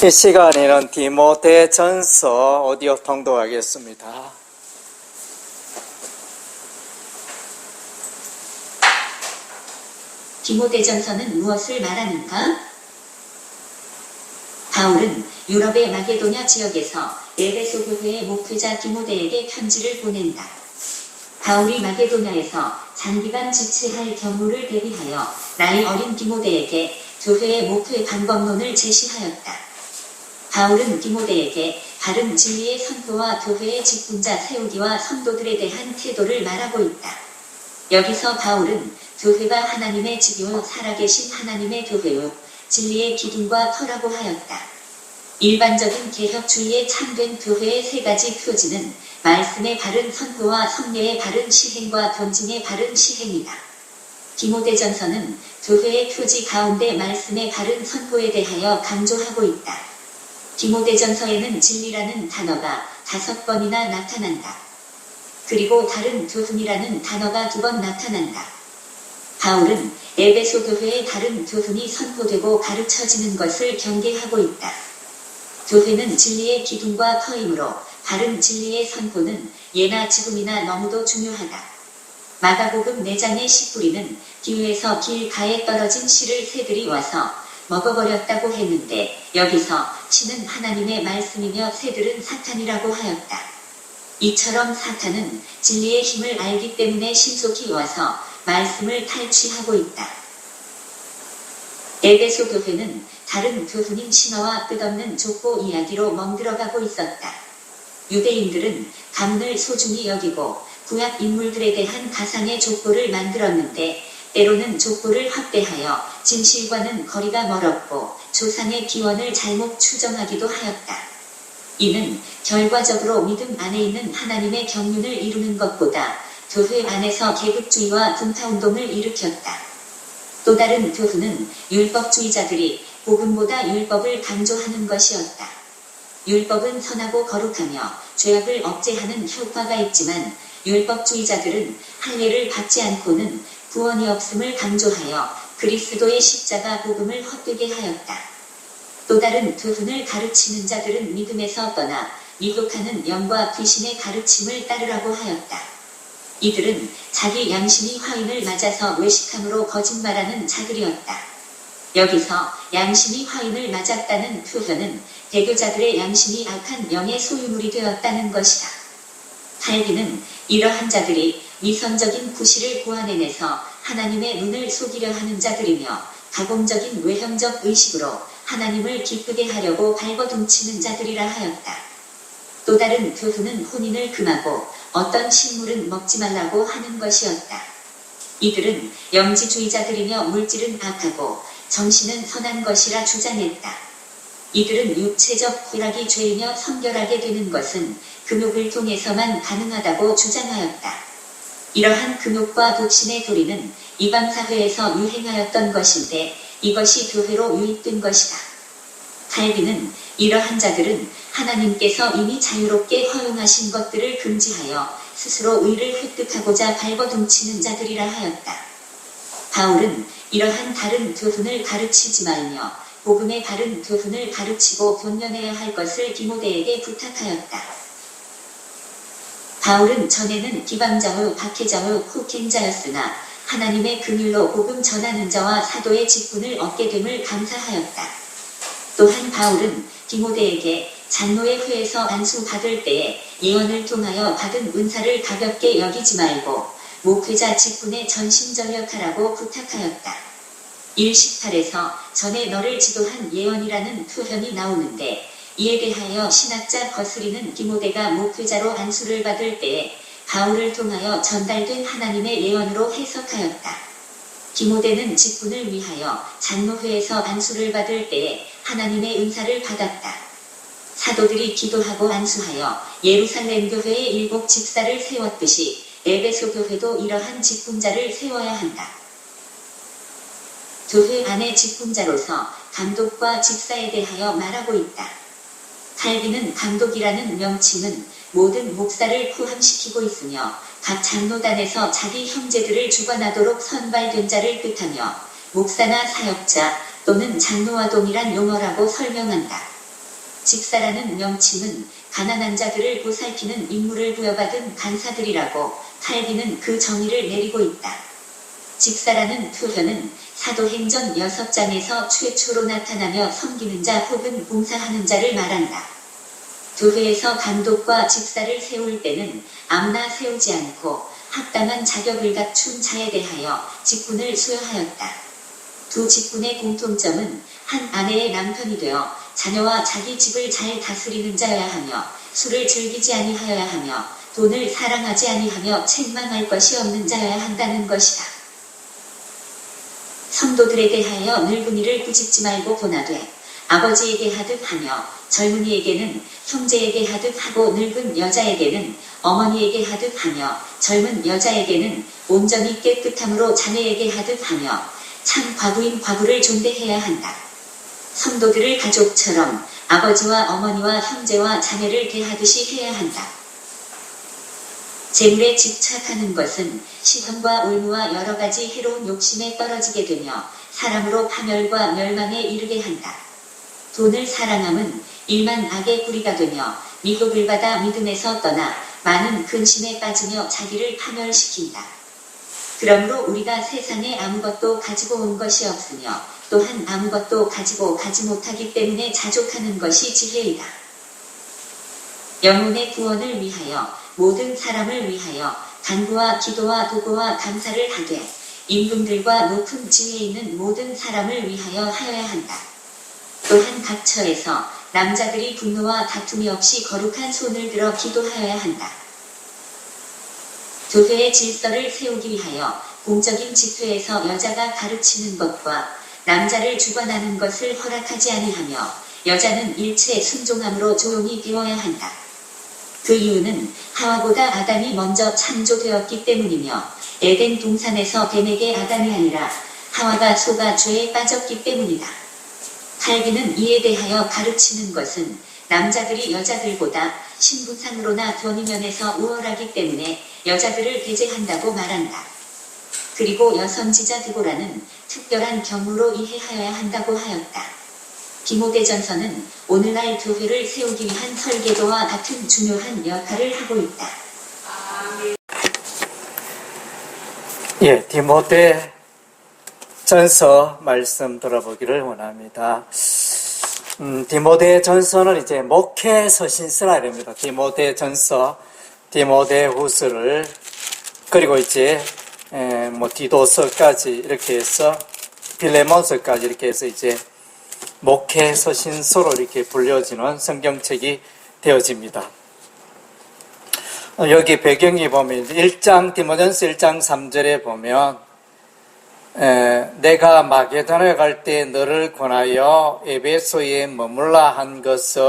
이 시간에는 디모데전서 오디오 통독하겠습니다. 디모데전서는 무엇을 말하는가? 바울은 유럽의 마게도냐 지역에서 에베소 교회의 목회자 디모데에게 편지를 보낸다. 바울이 마게도냐에서 장기간 지체할 경우를 대비하여 나이 어린 디모데에게 교회의 목회 방법론을 제시하였다. 바울은 디모데에게 바른 진리의 선포와 교회의 직분자 세우기와 성도들에 대한 태도를 말하고 있다. 여기서 바울은 교회가 하나님의 집이요 살아계신 하나님의 교회요 진리의 기둥과 터라고 하였다. 일반적인 개혁주의의 참된 교회의 세 가지 표지는 말씀의 바른 선포와 성례의 바른 시행과 변증의 바른 시행이다. 디모데전서는 교회의 표지 가운데 말씀의 바른 선포에 대하여 강조하고 있다. 디모데전서에는 진리라는 단어가 5번이나 나타난다. 그리고 다른 교훈이라는 단어가 2번 나타난다. 바울은 에베소 교회의 다른 교훈이 선포되고 가르쳐지는 것을 경계하고 있다. 교회는 진리의 기둥과 터이므로 바른 진리의 선포는 예나 지금이나 너무도 중요하다. 마가복음 4장의 씨뿌리는 기후에서 길가에 떨어진 씨를 새들이 와서 먹어버렸다고 했는데 여기서 씨는 하나님의 말씀이며 새들은 사탄이라고 하였다. 이처럼 사탄은 진리의 힘을 알기 때문에 신속히 와서 말씀을 탈취하고 있다. 에베소 교회는 다른 교훈인 신화와 끝없는 족보 이야기로 멍들어가고 있었다. 유대인들은 가문을 소중히 여기고 구약 인물들에 대한 가상의 족보를 만들었는데 때로는 족보를 확대하여 진실과는 거리가 멀었고 조상의 기원을 잘못 추정하기도 하였다. 이는 결과적으로 믿음 안에 있는 하나님의 경륜을 이루는 것보다 교회 안에서 계급주의와 분파운동을 일으켰다. 또 다른 교훈은 율법주의자들이 복음보다 율법을 강조하는 것이었다. 율법은 선하고 거룩하며 죄악을 억제하는 효과가 있지만 율법주의자들은 할례를 받지 않고는 구원이 없음을 강조하여 그리스도의 십자가 복음을 헛되게 하였다. 또 다른 교훈을 가르치는 자들은 믿음에서 떠나 미혹하는 영과 귀신의 가르침을 따르라고 하였다. 이들은 자기 양심이 화인을 맞아서 외식함으로 거짓말하는 자들이었다. 여기서 양심이 화인을 맞았다는 표현은 배교자들의 양심이 악한 영의 소유물이 되었다는 것이다. 칼빈은 이러한 자들이 위선적인 구실을 고안해내서 하나님의 눈을 속이려 하는 자들이며 가공적인 외형적 의식으로 하나님을 기쁘게 하려고 발버둥치는 자들이라 하였다. 또 다른 교훈은 혼인을 금하고 어떤 식물은 먹지 말라고 하는 것이었다. 이들은 영지주의자들이며 물질은 악하고 정신은 선한 것이라 주장했다. 이들은 육체적 쾌락이 죄이며 성결하게 되는 것은 금욕을 통해서만 가능하다고 주장하였다. 이러한 금욕과 독신의 도리는 이방사회에서 유행하였던 것인데 이것이 교회로 유입된 것이다. 칼빈은 이러한 자들은 하나님께서 이미 자유롭게 허용하신 것들을 금지하여 스스로 의를 획득하고자 발버둥치는 자들이라 하였다. 바울은 이러한 다른 교훈을 가르치지 말며 복음의 바른 교훈을 가르치고 변면해야 할 것을 디모데에게 부탁하였다. 바울은 전에는 비방자요 박해자요 폭행자였으나 하나님의 긍휼로 복음 전하는 자와 사도의 직분을 얻게 됨을 감사하였다. 또한 바울은 디모데에게 장로의 회에서 안수받을 때에 예언을 통하여 받은 은사를 가볍게 여기지 말고 목회자 직분에 전심전력하라고 부탁하였다. 1:18에서 전에 너를 지도한 예언이라는 표현이 나오는데 이에 대하여 신학자 거스리는 디모데가 목회자로 안수를 받을 때에 바울을 통하여 전달된 하나님의 예언으로 해석하였다. 디모데는 직분을 위하여 장로회에서 안수를 받을 때에 하나님의 은사를 받았다. 사도들이 기도하고 안수하여 예루살렘 교회의 7 집사를 세웠듯이 에베소 교회도 이러한 직분자를 세워야 한다. 교회 안의 직분자로서 감독과 집사에 대하여 말하고 있다. 칼빈은 감독이라는 명칭은 모든 목사를 포함시키고 있으며 각 장로단에서 자기 형제들을 주관하도록 선발된 자를 뜻하며 목사나 사역자 또는 장로와 동일한 용어라고 설명한다. 직사라는 명칭은 가난한 자들을 보살피는 임무를 부여받은 간사들이라고 칼빈은 그 정의를 내리고 있다. 직사라는 표현은 사도행전 6장에서 최초로 나타나며 섬기는 자 혹은 봉사하는 자를 말한다. 교회에서 감독과 직사를 세울 때는 아무나 세우지 않고 합당한 자격을 갖춘 자에 대하여 직분을 수여하였다. 두 직분의 공통점은 한 아내의 남편이 되어 자녀와 자기 집을 잘 다스리는 자여야 하며 술을 즐기지 아니하여야 하며 돈을 사랑하지 아니하며 책망할 것이 없는 자여야 한다는 것이다. 성도들에 대하여 늙은이를 꾸짖지 말고 본하되 아버지에게 하듯 하며 젊은이에게는 형제에게 하듯 하고 늙은 여자에게는 어머니에게 하듯 하며 젊은 여자에게는 온전히 깨끗함으로 자매에게 하듯 하며 참 과부인 과부를 존대해야 한다. 성도들을 가족처럼 아버지와 어머니와 형제와 자매를 대하듯이 해야 한다. 재물에 집착하는 것은 시험과 올무와 여러 가지 해로운 욕심에 떨어지게 되며 사람으로 파멸과 멸망에 이르게 한다. 돈을 사랑함은 일만 악의 뿌리가 되며 미혹을 받아 믿음에서 떠나 많은 근심에 빠지며 자기를 파멸시킨다. 그러므로 우리가 세상에 아무것도 가지고 온 것이 없으며 또한 아무것도 가지고 가지 못하기 때문에 자족하는 것이 지혜이다. 영혼의 구원을 위하여 모든 사람을 위하여 간구와 기도와 도구와 감사를 하되 임금들과 높은 지위에 있는 모든 사람을 위하여 하여야 한다. 또한 각 처에서 남자들이 분노와 다툼이 없이 거룩한 손을 들어 기도하여야 한다. 교회의 질서를 세우기 위하여 공적인 집회에서 여자가 가르치는 것과 남자를 주관하는 것을 허락하지 아니하며 여자는 일체에 순종함으로 조용히 비워야 한다. 그 이유는 하와보다 아담이 먼저 창조되었기 때문이며 에덴 동산에서 뱀에게 아담이 아니라 하와가 속아 죄에 빠졌기 때문이다. 칼빈은 이에 대하여 가르치는 것은 남자들이 여자들보다 신분상으로나 권위면에서 우월하기 때문에 여자들을 배제한다고 말한다. 그리고 여선지자 드보라는 특별한 경우로 이해하여야 한다고 하였다. 디모데전서는 오늘날 교회를 세우기 위한 설계도와 같은 중요한 역할을 하고 있다. 예, 디모데 전서 말씀 들어보기를 원합니다. 디모데 전서는 이제 목회 서신서라 이럽니다. 디모데 전서, 디모데 후서를, 그리고 이제 디도서까지 이렇게 해서 빌레몬서까지 이렇게 해서 이제 목회 서신서로 이렇게 불려지는 성경책이 되어집니다. 여기 배경이 보면 1장 디모전서 1장 3절에 보면 내가 마게도나에 갈 때 너를 권하여 에베소에 머물라 한 것은,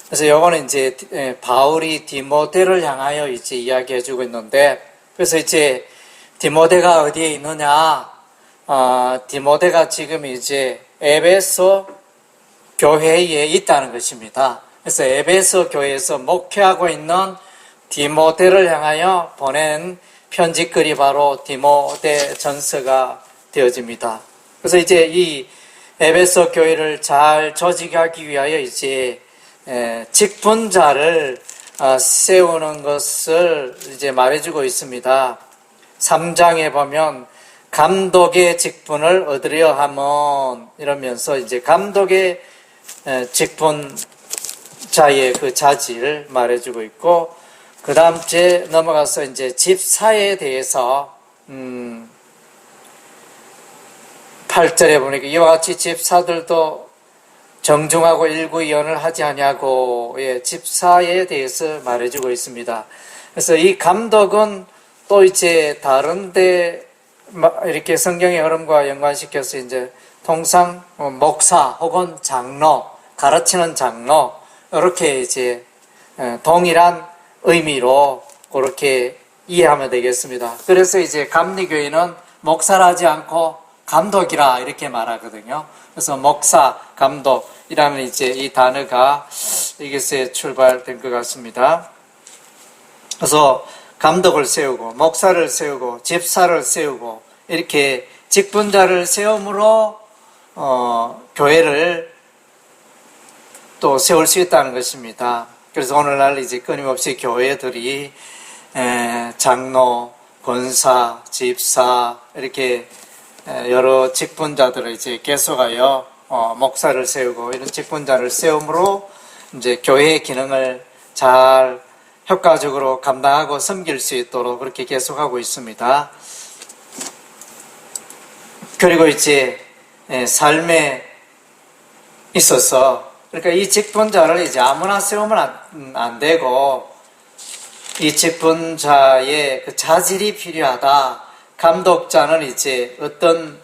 그래서 요거는 이제 바울이 디모데를 향하여 이제 이야기해주고 있는데, 그래서 이제 디모데가 어디에 있느냐? 디모데가 지금 이제 에베소 교회에 있다는 것입니다. 그래서 에베소 교회에서 목회하고 있는 디모데를 향하여 보낸 편지글이 바로 디모데 전서가 되어집니다. 그래서 이제 이 에베소 교회를 잘 조직하기 위하여 이제 직분자를 세우는 것을 이제 말해주고 있습니다. 3장에 보면 감독의 직분을 얻으려 함은, 이러면서 이제 감독의 직분자의 그 자질을 말해주고 있고, 그 다음 주에 넘어가서 이제 집사에 대해서 8절에 보니까 이와 같이 집사들도 정중하고 일구이언을 하지 아니하고, 집사에 대해서 말해주고 있습니다. 그래서 이 감독은 또 이제 다른데 이렇게 성경의 흐름과 연관시켜서 이제 통상 목사 혹은 장로, 가르치는 장로, 이렇게 이제 동일한 의미로 그렇게 이해하면 되겠습니다. 그래서 이제 감리교회는 목사라 하지 않고 감독이라 이렇게 말하거든요. 그래서 목사, 감독이라는 이제 이 단어가 여기서 출발된 것 같습니다. 그래서 감독을 세우고, 목사를 세우고, 집사를 세우고, 이렇게 직분자를 세움으로 교회를 또 세울 수 있다는 것입니다. 그래서 오늘날 이제 끊임없이 교회들이 장로, 권사, 집사 이렇게 여러 직분자들을 이제 계속하여 목사를 세우고 이런 직분자를 세움으로 이제 교회의 기능을 잘 효과적으로 감당하고 섬길 수 있도록 그렇게 계속하고 있습니다. 그리고 이제 삶에 있어서 그러니까 이 직분자를 이제 아무나 세우면 안 되고 이 직분자의 그 자질이 필요하다. 감독자는 이제 어떤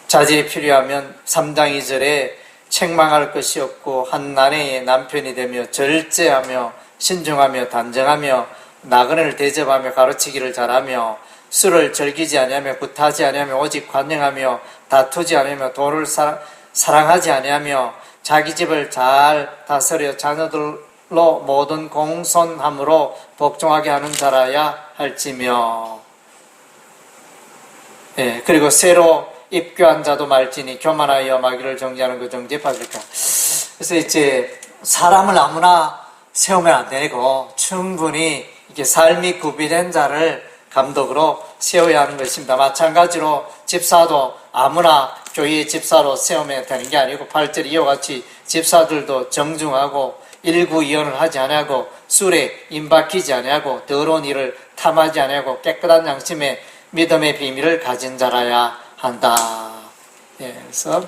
자질이 필요하면 3장 2절에 책망할 것이 없고 한 아내의 남편이 되며 절제하며 신중하며 단정하며 나그네를 대접하며 가르치기를 잘하며 술을 즐기지 아니하며 굿하지 아니하며 오직 관영하며 다투지 아니하며 돈을 사랑하지 아니하며 자기 집을 잘 다스려 자녀들로 모든 공손함으로 복종하게 하는 자라야 할지며. 그리고 새로 입교한 자도 말지니 교만하여 마귀를 정죄하는 그 정죄 받을까. 그래서 이제 사람을 아무나 세우면 안 되고 충분히 이렇게 삶이 구비된 자를 감독으로 세워야 하는 것입니다. 마찬가지로 집사도 아무나 교회의 집사로 세우면 되는 게 아니고 8절 이와 같이 집사들도 정중하고 일구이연을 하지 아니하고 술에 임박히지 아니하고 더러운 일을 탐하지 아니하고 깨끗한 양심에 믿음의 비밀을 가진 자라야 한다. 그래서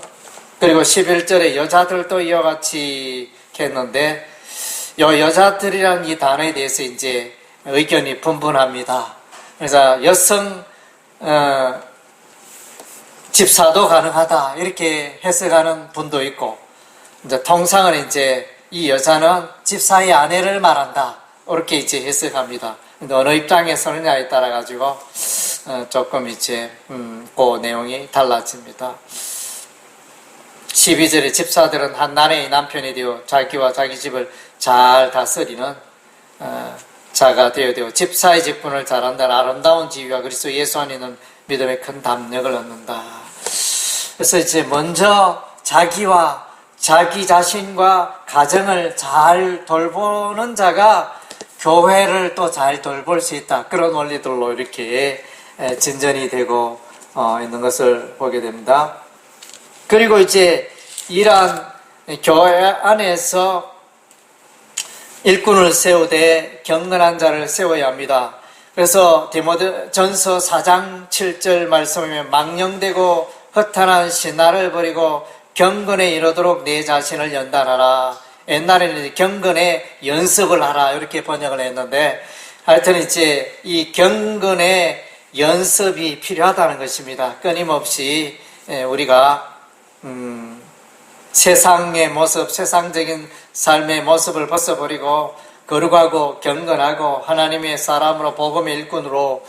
그리고 11절에 여자들도 이와 같이 했는데 여자들이라는 이 단어에 대해서 이제 의견이 분분합니다. 그래서 여성 집사도 가능하다 이렇게 해석하는 분도 있고 이제 통상은 이제 이 여자는 집사의 아내를 말한다 이렇게 이제 해석합니다. 근데 어느 입장에 서느냐에 따라 가지고 조금 이제 그 내용이 달라집니다. 12절에 집사들은 한 아내의 남편이 되어 자기와 자기 집을 잘 다스리는 자가 되어 집사의 직분을 잘한다는 아름다운 지위와 그리스도 예수 안에 있는 믿음의 큰 담력을 얻는다. 그래서 이제 먼저 자기와 자기 자신과 가정을 잘 돌보는 자가 교회를 또 잘 돌볼 수 있다. 그런 원리들로 이렇게 진전이 되고 있는 것을 보게 됩니다. 그리고 이제 이러한 교회 안에서 일꾼을 세우되 경건한 자를 세워야 합니다. 그래서 디모데전서 4장 7절 말씀에 망령되고 허탄한 신화를 버리고 경건에 이르도록 내 자신을 연단하라. 옛날에는 경건에 연습을 하라 이렇게 번역을 했는데 하여튼 이제 이 경건의 연습이 필요하다는 것입니다. 끊임없이 우리가 세상의 모습, 세상적인 삶의 모습을 벗어버리고 거룩하고 경건하고 하나님의 사람으로 복음의 일꾼으로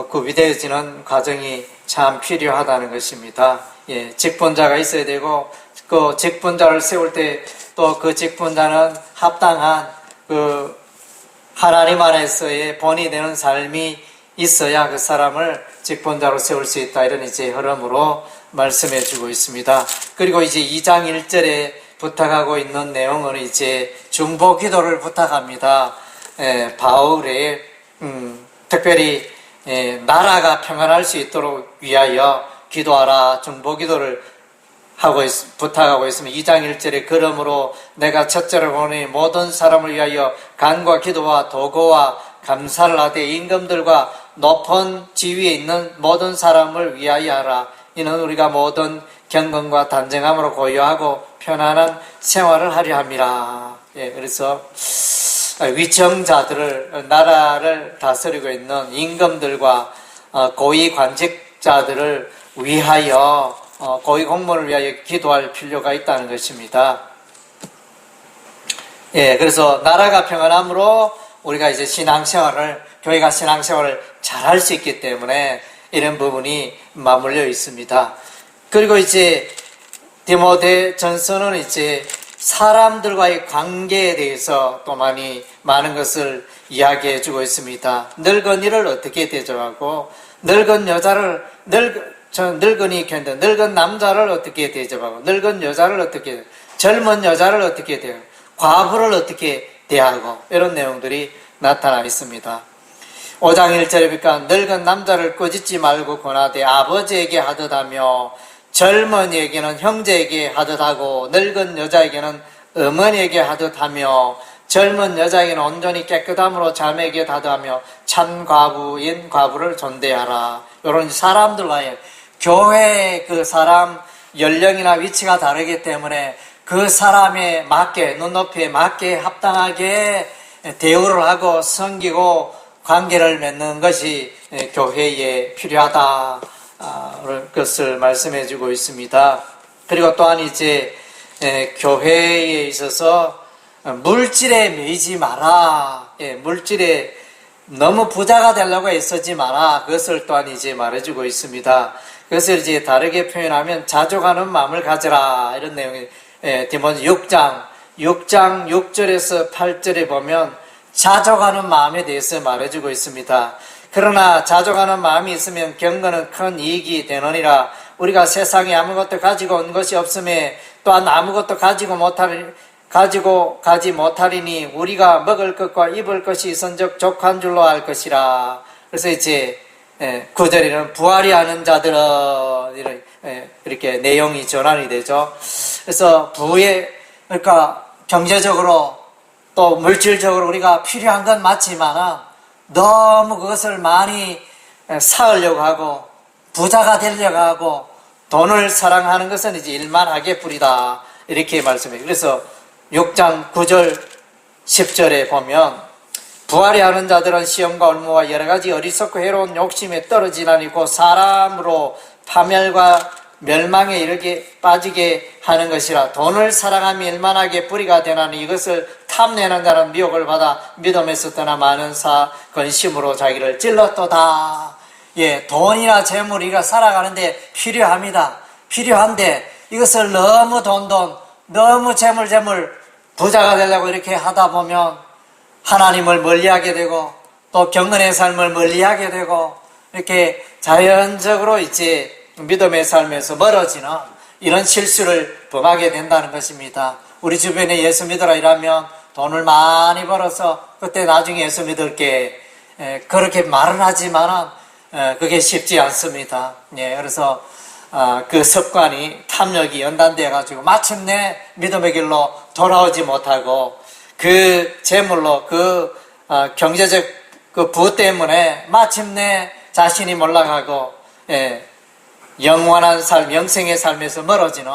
구비되어지는 과정이 참 필요하다는 것입니다. 직분자가 있어야 되고 그 직분자를 세울 때 또 그 직분자는 합당한 그 하나님 안에서의 본이 되는 삶이 있어야 그 사람을 직분자로 세울 수 있다. 이런 이제 흐름으로 말씀해 주고 있습니다. 그리고 이제 2장 1절에 부탁하고 있는 내용은 이제 중보 기도를 부탁합니다. 바울의 특별히 나라가 평안할 수 있도록 위하여 기도하라. 중보 기도를 부탁하고 있으면 2장 1절에 그러므로 내가 첫째로 보니 모든 사람을 위하여 간과 기도와 도고와 감사를 하되 임금들과 높은 지위에 있는 모든 사람을 위하여 하라. 이는 우리가 모든 경건과 단정함으로 고요하고 편안한 생활을 하려 함이라. 그래서 위정자들을 나라를 다스리고 있는 임금들과 고위 관직자들을 위하여 고위 공무원을 위하여 기도할 필요가 있다는 것입니다. 그래서 나라가 평안함으로 우리가 이제 교회가 신앙생활을 잘할 수 있기 때문에 이런 부분이 맞물려 있습니다. 그리고 이제 디모데전서는 이제 사람들과의 관계에 대해서 또 많은 것을 이야기해 주고 있습니다. 늙은이를 어떻게 대접하고 늙은이 캔데 늙은 남자를 어떻게 대접하고 늙은 여자를 어떻게 젊은 여자를 어떻게 대하고 과부를 어떻게 대하고 이런 내용들이 나타나 있습니다. 5장 1절에 보니까 늙은 남자를 꾸짖지 말고 권하되 아버지에게 하듯 하며 젊은이에게는 형제에게 하듯 하고 늙은 여자에게는 어머니에게 하듯 하며 젊은 여자에게는 온전히 깨끗함으로 자매에게 하듯 하며 참 과부인 과부를 존대하라. 이런 사람들과의 교회의 그 사람 연령이나 위치가 다르기 때문에 그 사람에 맞게 눈높이에 맞게 합당하게 대우를 하고 섬기고 관계를 맺는 것이 교회에 필요하다 것을 말씀해 주고 있습니다. 그리고 또한 이제 교회에 있어서 물질에 매이지 마라. 물질에 너무 부자가 되려고 애쓰지 마라. 그것을 또한 이제 말해주고 있습니다. 그것을 이제 다르게 표현하면 자족하는 마음을 가져라. 이런 내용이 디모데 6장 6절에서 8절에 보면 자족하는 마음에 대해서 말해주고 있습니다. 그러나 자족하는 마음이 있으면 경건은 큰 이익이 되느니라. 우리가 세상에 아무것도 가지고 온 것이 없음에 또한 아무것도 가지고 가지 못하리니 우리가 먹을 것과 입을 것이 있은즉 족한 줄로 알 것이라. 그래서 이제 9절에는 부활이 하는 자들은 이렇게 내용이 전환이 되죠. 그래서 그러니까 경제적으로 또 물질적으로 우리가 필요한 건 맞지만 너무 그것을 많이 쌓으려고 하고 부자가 되려고 하고 돈을 사랑하는 것은 이제 일만하게 뿌리다. 이렇게 말씀해요. 그래서 6장 9절 10절에 보면 부활이 하는 자들은 시험과 올무와 여러가지 어리석고 해로운 욕심에 떨어지나니 곧 사람으로 파멸과 멸망에 빠지게 하는 것이라. 돈을 사랑하며 일만하게 뿌리가 되나니 이것을 탐내는 자는 미혹을 받아 믿음에서 떠나 많은 근심으로 자기를 찔렀도다. 돈이나 재물이가 살아가는데 필요합니다. 필요한데 이것을 너무 너무 재물 부자가 되려고 이렇게 하다 보면 하나님을 멀리하게 되고 또 경건의 삶을 멀리하게 되고 이렇게 자연적으로 이제 믿음의 삶에서 멀어지는 이런 실수를 범하게 된다는 것입니다. 우리 주변에 예수 믿으라 이러면 돈을 많이 벌어서 그때 나중에 예수 믿을게 그렇게 말은 하지만 그게 쉽지 않습니다. 그래서 그 습관이 탐욕이 연단되어 가지고 마침내 믿음의 길로 돌아오지 못하고 그 재물로 그 경제적 그 부 때문에 마침내 자신이 몰락하고 영원한 삶, 영생의 삶에서 멀어지는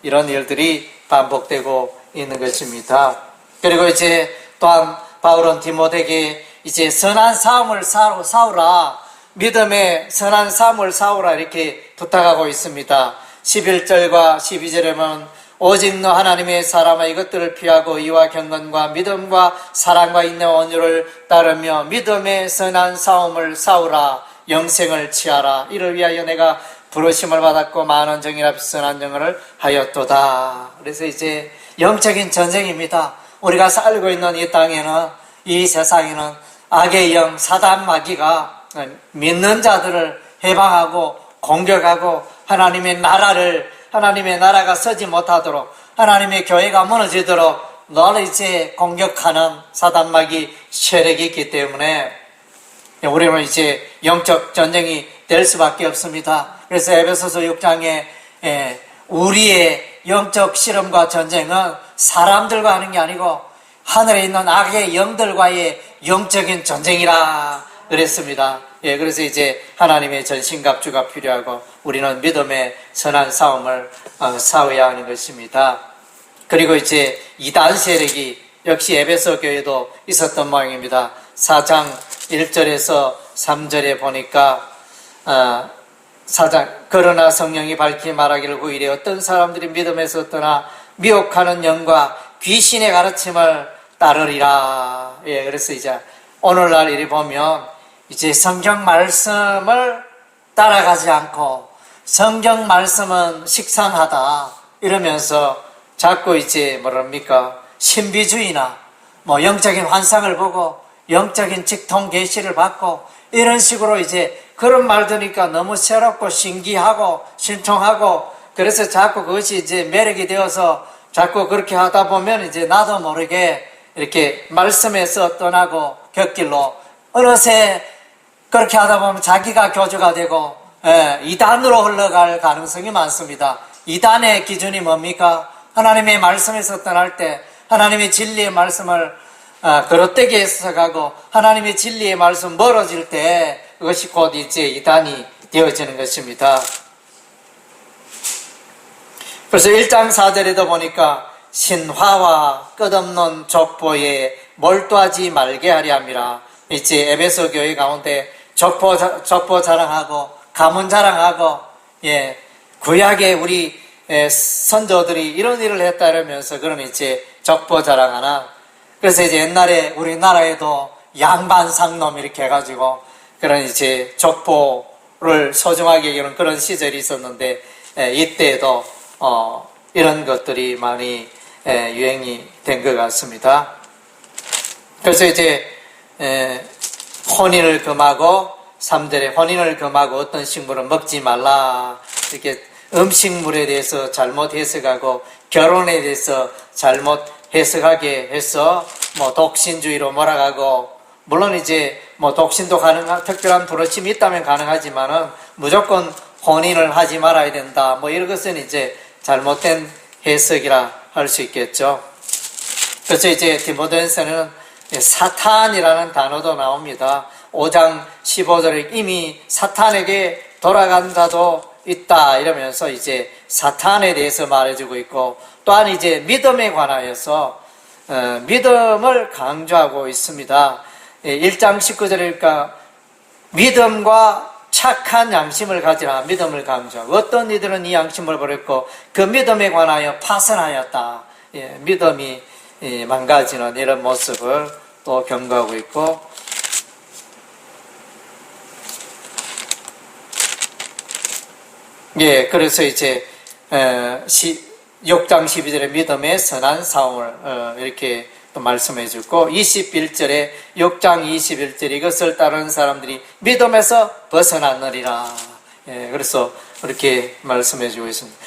이런 일들이 반복되고 있는 것입니다. 그리고 이제 또한 바울은 디모데에게 이제 선한 싸움을 싸우라, 믿음의 선한 싸움을 싸우라 이렇게 부탁하고 있습니다. 11절과 12절에 보면 오직 너 하나님의 사람아 이것들을 피하고 이와 경건과 믿음과 사랑과 인내와 온유를 따르며 믿음의 선한 싸움을 싸우라. 영생을 취하라. 이를 위하여 내가 부르심을 받았고 많은 정이라 선한 영을 하였도다. 그래서 이제 영적인 전쟁입니다. 우리가 살고 있는 이 땅에는, 이 세상에는 악의 영 사단 마귀가 믿는 자들을 해방하고 공격하고 하나님의 나라가 서지 못하도록, 하나님의 교회가 무너지도록 늘 이제 공격하는 사단 마귀 세력이 있기 때문에 우리는 이제 영적 전쟁이 될 수밖에 없습니다. 그래서 에베소서 6장에 우리의 영적 실험과 전쟁은 사람들과 하는 게 아니고 하늘에 있는 악의 영들과의 영적인 전쟁이라 그랬습니다. 그래서 이제 하나님의 전신갑주가 필요하고 우리는 믿음의 선한 싸움을 싸워야 하는 것입니다. 그리고 이제 이단 세력이 역시 에베소 교회도 있었던 모양입니다. 4장 1절에서 3절에 보니까 4장 그러나 성령이 밝히 말하기를 후일에 어떤 사람들이 믿음에서 떠나 미혹하는 영과 귀신의 가르침을 따르리라. 그래서 이제 오늘날 이리 보면 이제 성경 말씀을 따라가지 않고 성경 말씀은 식상하다 이러면서 자꾸 이제 신비주의나 영적인 환상을 보고 영적인 직통 계시를 받고 이런 식으로 이제 그런 말 들으니까 너무 새롭고 신기하고 신통하고 그래서 자꾸 그것이 이제 매력이 되어서 자꾸 그렇게 하다 보면 이제 나도 모르게 이렇게 말씀에서 떠나고 곁길로 어느새 그렇게 하다 보면 자기가 교주가 되고 이단으로 흘러갈 가능성이 많습니다. 이단의 기준이 뭡니까? 하나님의 말씀에서 떠날 때 하나님의 진리의 말씀을 그릇되게 해석하고 하나님의 진리의 말씀 멀어질 때 그것이 곧 이제 이단이 되어지는 것입니다. 그래서 1장 4절에도 보니까 신화와 끝없는 족보에 몰두하지 말게 하려 함이라. 이제 에베소 교회 가운데 족보 자랑하고 가문 자랑하고 구약의 우리 선조들이 이런 일을 했다 이러면서 그런 이제 족보 자랑하나. 그래서 이제 옛날에 우리나라에도 양반상놈 이렇게 해가지고 그런 이제 족보를 소중하게 여기는 그런 시절이 있었는데 이때에도 이런 것들이 많이 유행이 된 것 같습니다. 그래서 이제 혼인을 금하고 3절에 혼인을 금하고 어떤 식물은 먹지 말라 이렇게 음식물에 대해서 잘못 해석하고 결혼에 대해서 잘못 해석하게 해서 뭐 독신주의로 몰아가고 물론 이제 뭐 독신도 가능한 특별한 부르심이 있다면 가능하지만은 무조건 혼인을 하지 말아야 된다 뭐 이런 것은 이제 잘못된 해석이라 할 수 있겠죠. 그래서 이제 디모데전서는 사탄이라는 단어도 나옵니다. 5장 15절에 이미 사탄에게 돌아간 자도 있다 이러면서 이제 사탄에 대해서 말해주고 있고 또한 이제 믿음에 관하여서 믿음을 강조하고 있습니다. 1장 19절이니까 믿음과 착한 양심을 가지라 믿음을 강조하고 어떤 이들은 이 양심을 버렸고 그 믿음에 관하여 파선하였다. 믿음이 망가지는 이런 모습을 또 경고하고 있고 그래서 이제 6장 12절에 믿음의 선한 싸움을 이렇게 또 말씀해 주고 21절에 6장 21절에 이것을 따르는 사람들이 믿음에서 벗어났느리라. 그래서 이렇게 말씀해 주고 있습니다.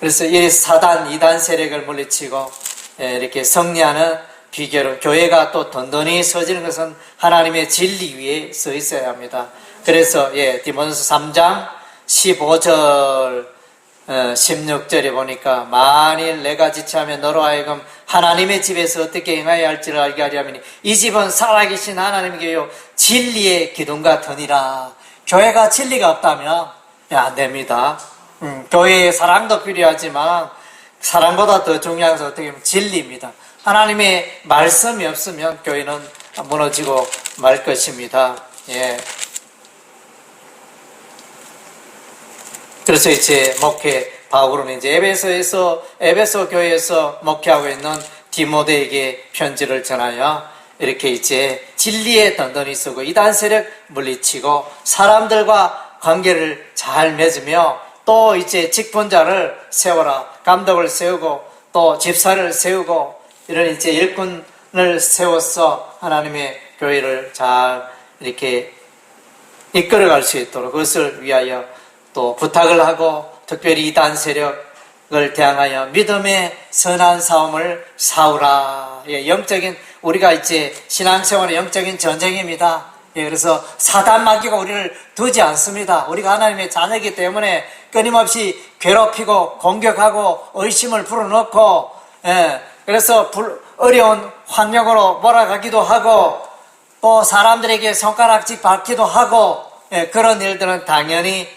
그래서 이 사단, 이단 세력을 물리치고 이렇게 승리하는 비결은 교회가 또 든든히 서지는 것은 하나님의 진리 위에 서 있어야 합니다. 그래서 디모데전서 3장 15절 16절에 보니까 만일 내가 지체하면 너로 하여금 하나님의 집에서 어떻게 행하여야 할지를 알게 하려 함이니 이 집은 살아계신 하나님의 교회요 진리의 기둥 같으니라. 교회가 진리가 없다면 안 됩니다. 교회에 사랑도 필요하지만 사랑보다 더 중요한 것은 어떻게 보면 진리입니다. 하나님의 말씀이 없으면 교회는 무너지고 말 것입니다. 그래서 이제 바울은 이제 에베소 교회에서 목회하고 있는 디모데에게 편지를 전하여 이렇게 이제 진리에 든든히 서고 이단 세력 물리치고 사람들과 관계를 잘 맺으며 또 이제 직분자를 세워라. 감독을 세우고 또 집사를 세우고 이런 이제 일꾼을 세워서 하나님의 교회를 잘 이렇게 이끌어갈 수 있도록 그것을 위하여 또 부탁을 하고 특별히 이단 세력을 대항하여 믿음의 선한 싸움을 싸우라. 영적인 우리가 이제 신앙생활의 영적인 전쟁입니다. 그래서 사단 마귀가 우리를 두지 않습니다. 우리가 하나님의 자녀이기 때문에 끊임없이 괴롭히고 공격하고 의심을 불어넣고 그래서 어려운 환경으로 몰아가기도 하고 또 사람들에게 손가락질 받기도 하고 그런 일들은 당연히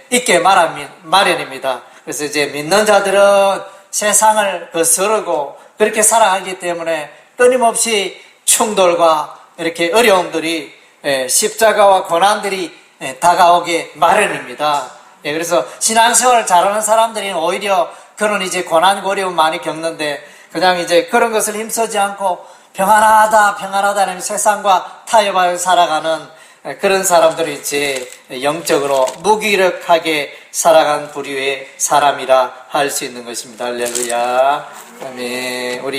있게 마련입니다. 그래서 이제 믿는 자들은 세상을 거스르고 그렇게 살아가기 때문에 끊임없이 충돌과 이렇게 어려움들이 십자가와 고난들이 다가오게 마련입니다. 그래서 신앙생활을 잘하는 사람들은 오히려 그런 이제 고난과 어려움 많이 겪는데 그냥 이제 그런 것을 힘쓰지 않고 평안하다 하면 세상과 타협하여 살아가는 그런 사람들이 이제 영적으로 무기력하게 살아간 부류의 사람이라 할 수 있는 것입니다. 할렐루야. 아멘. 우리